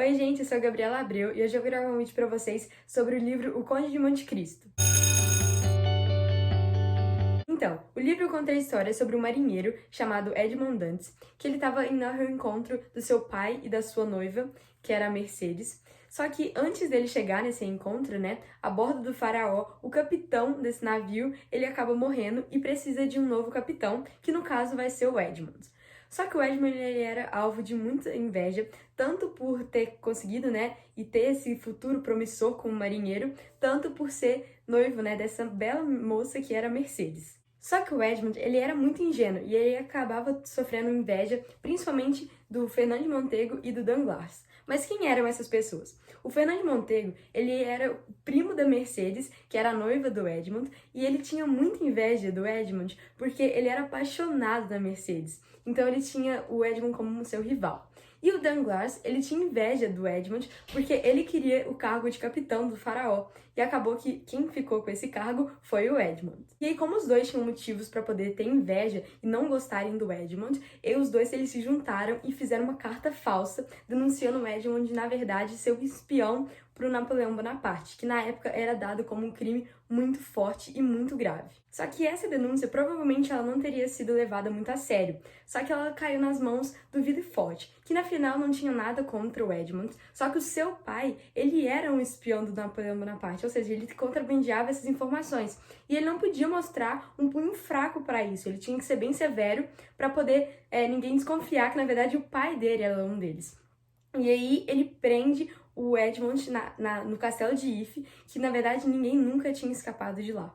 Oi gente, eu sou a Gabriela Abreu e hoje eu vou gravar um vídeo pra vocês sobre o livro O Conde de Monte Cristo. Então, o livro conta a história sobre um marinheiro chamado Edmond Dantes, que ele estava indo ao encontro do seu pai e da sua noiva, que era a Mercedes. Só que antes dele chegar nesse encontro, a bordo do faraó, o capitão desse navio, ele acaba morrendo e precisa de um novo capitão, que no caso vai ser o Edmond. Só que o Edmond ele era alvo de muita inveja, tanto por ter conseguido, e ter esse futuro promissor como marinheiro, tanto por ser noivo, dessa bela moça que era Mercedes. Só que o Edmond, ele era muito ingênuo e ele acabava sofrendo inveja, principalmente do Fernand de Montego e do Danglars. Mas quem eram essas pessoas? O Fernand de Montego, ele era o primo da Mercedes, que era a noiva do Edmond, e ele tinha muita inveja do Edmond porque ele era apaixonado da Mercedes. Então ele tinha o Edmond como seu rival. E o Danglars, ele tinha inveja do Edmond porque ele queria o cargo de capitão do faraó. E acabou que quem ficou com esse cargo foi o Edmond. E aí, como os dois tinham motivos para poder ter inveja e não gostarem do Edmond, os dois eles se juntaram e fizeram uma carta falsa denunciando o Edmond de, na verdade, ser o espião para o Napoleão Bonaparte, que na época era dado como um crime muito forte e muito grave. Só que essa denúncia provavelmente ela não teria sido levada muito a sério, só que ela caiu nas mãos do Villefort, que na final não tinha nada contra o Edmond, só que o seu pai, ele era um espião do Napoleão Bonaparte, ou seja, ele contrabandeava essas informações, e ele não podia mostrar um punho fraco para isso, ele tinha que ser bem severo para poder ninguém desconfiar que na verdade o pai dele era um deles. E aí ele prende o Edmond no castelo de If, que na verdade ninguém nunca tinha escapado de lá.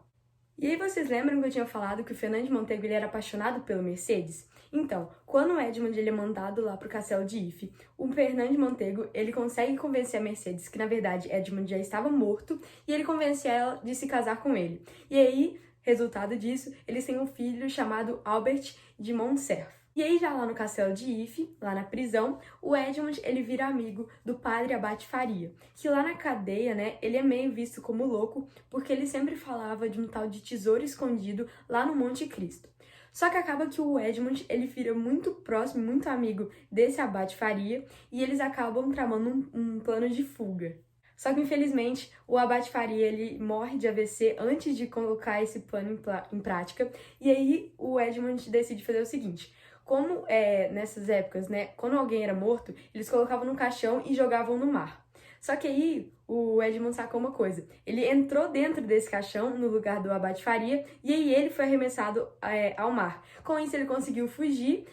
E aí vocês lembram que eu tinha falado que o Fernand de Montego ele era apaixonado pela Mercedes? Então, quando o Edmond ele é mandado lá pro castelo de If, o Fernand de Montego ele consegue convencer a Mercedes que na verdade Edmond já estava morto e ele convence ela de se casar com ele. E aí, resultado disso, eles têm um filho chamado Albert de Morcerf. E aí, já lá no castelo de If, lá na prisão, o Edmond, ele vira amigo do padre Abate Faria, que lá na cadeia, ele é meio visto como louco, porque ele sempre falava de um tal de tesouro escondido lá no Monte Cristo. Só que acaba que o Edmond, ele vira muito próximo, muito amigo desse Abate Faria, e eles acabam tramando um plano de fuga. Só que, infelizmente, o Abate Faria, ele morre de AVC antes de colocar esse plano em prática, e aí o Edmond decide fazer o seguinte: como nessas épocas, quando alguém era morto, eles colocavam no caixão e jogavam no mar. Só que aí o Edmond sacou uma coisa. Ele entrou dentro desse caixão, no lugar do Abate Faria, e aí ele foi arremessado ao mar. Com isso, ele conseguiu fugir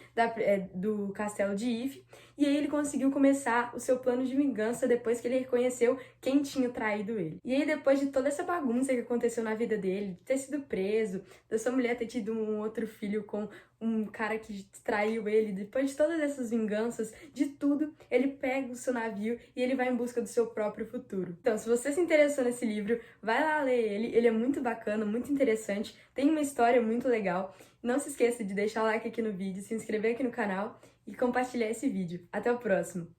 do castelo de If, e aí ele conseguiu começar o seu plano de vingança depois que ele reconheceu quem tinha traído ele. E aí, depois de toda essa bagunça que aconteceu na vida dele, de ter sido preso, da sua mulher ter tido um outro filho com um cara que traiu ele, depois de todas essas vinganças, de tudo, ele pega o seu navio e ele vai em busca do seu próprio futuro. Então, se você se interessou nesse livro, vai lá ler ele é muito bacana, muito interessante, tem uma história muito legal. Não se esqueça de deixar o like aqui no vídeo, se inscrever aqui no canal e compartilhar esse vídeo. Até o próximo!